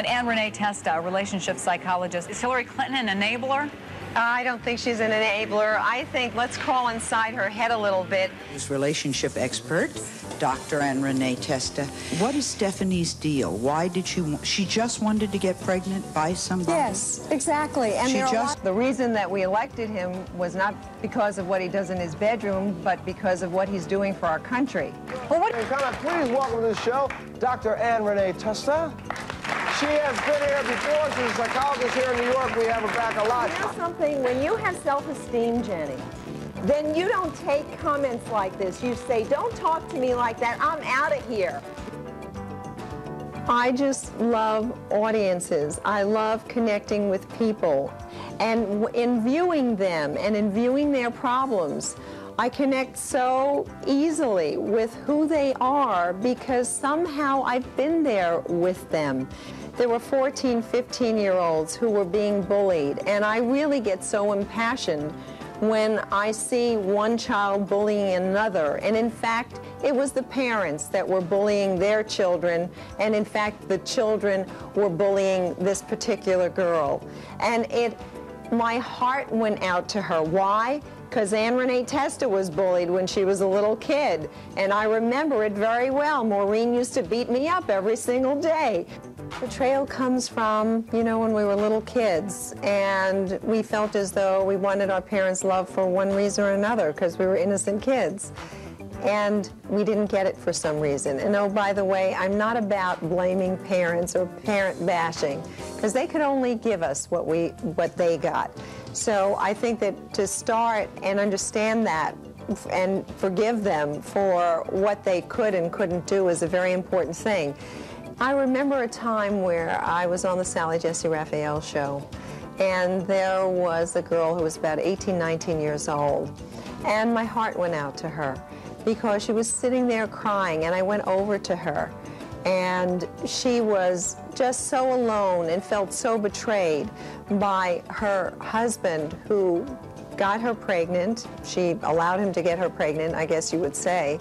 And Anne-Renee Testa, a relationship psychologist. Is Hillary Clinton an enabler? I don't think she's an enabler. I think let's crawl inside her head a little bit. Relationship expert, Dr. Anne-Renee Testa. What is Stephanie's deal? Why did she just wanted to get pregnant by somebody? Yes, exactly. And the reason that we elected him was not because of what he does in his bedroom, but because of what he's doing for our country. Well, please welcome to the show, Dr. Anne-Renee Testa. She has been here before. She's a psychologist here in New York. We have her back a lot. You know something? When you have self-esteem, Jenny, then you don't take comments like this. You say, don't talk to me like that. I'm out of here. I just love audiences. I love connecting with people. And in viewing them and in viewing their problems, I connect so easily with who they are because somehow I've been there with them. There were 14, 15-year-olds who were being bullied, and I really get so impassioned when I see one child bullying another. And in fact, it was the parents that were bullying their children, and in fact, the children were bullying this particular girl. And my heart went out to her. Why? Because Anne-Renee Testa was bullied when she was a little kid, and I remember it very well. Maureen used to beat me up every single day. Betrayal comes from, you know, when we were little kids, and we felt as though we wanted our parents' love for one reason or another because we were innocent kids. And we didn't get it for some reason. And oh, by the way, I'm not about blaming parents or parent bashing, because they could only give us what they got. So I think that to start and understand that and forgive them for what they could and couldn't do is a very important thing. I remember a time where I was on the Sally Jesse Raphael show, and there was a girl who was about 18, 19 years old, and my heart went out to her because she was sitting there crying, and I went over to her, and she was just so alone and felt so betrayed by her husband who got her pregnant. She allowed him to get her pregnant, I guess you would say,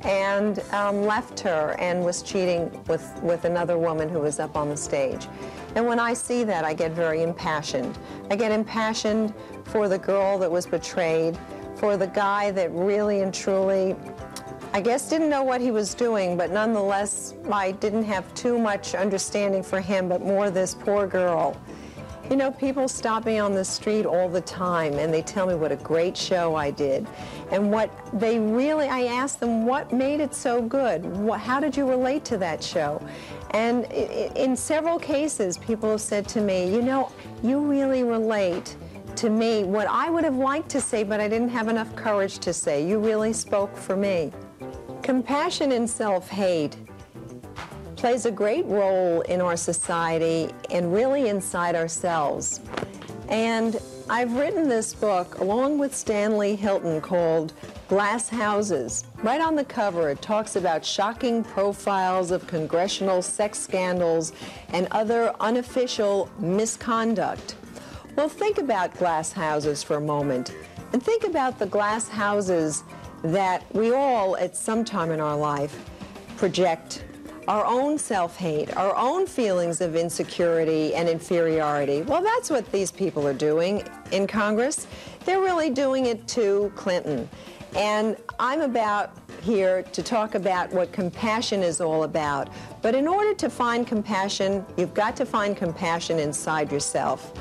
and left her and was cheating with another woman who was up on the stage. And when I see that, I get very impassioned. I get impassioned for the girl that was betrayed, for the guy that really and truly, I guess, didn't know what he was doing, but nonetheless, I didn't have too much understanding for him, but more this poor girl. You know, people stop me on the street all the time, and they tell me what a great show I did. And what they really, I ask them, what made it so good? How did you relate to that show? And in several cases, people have said to me, you know, you really relate to me what I would have liked to say, but I didn't have enough courage to say. You really spoke for me. Compassion and self-hate plays a great role in our society and really inside ourselves. And I've written this book along with Stanley Hilton called Glass Houses. Right on the cover, it talks about shocking profiles of congressional sex scandals and other unofficial misconduct. Well, think about glass houses for a moment, and think about the glass houses that we all, at some time in our life, project our own self-hate, our own feelings of insecurity and inferiority. Well, that's what these people are doing in Congress. They're really doing it to Clinton. And I'm about here to talk about what compassion is all about. But in order to find compassion, you've got to find compassion inside yourself.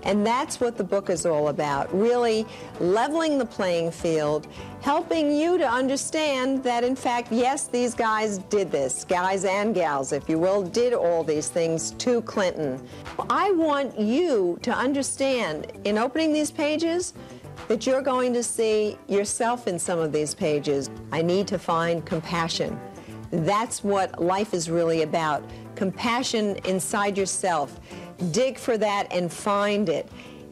And that's what the book is all about, really leveling the playing field, helping you to understand that, in fact, yes, these guys did this, guys and gals, if you will, did all these things to Clinton. I want you to understand, in opening these pages, that you're going to see yourself in some of these pages. I need to find compassion. That's what life is really about, compassion inside yourself. Dig for that and find it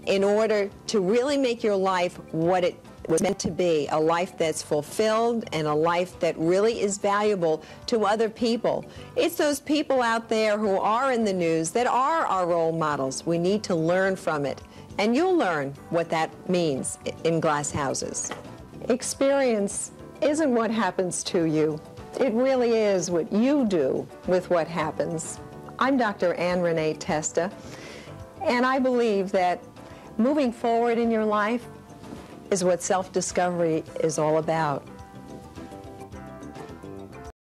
in order to really make your life what it was meant to be, a life that's fulfilled and a life that really is valuable to other people. It's those people out there who are in the news that are our role models. We need to learn from it, and you'll learn what that means in Glass Houses. Experience isn't what happens to you. It really is what you do with what happens. I'm Dr. Anne-Renee Testa, and I believe that moving forward in your life is what self-discovery is all about.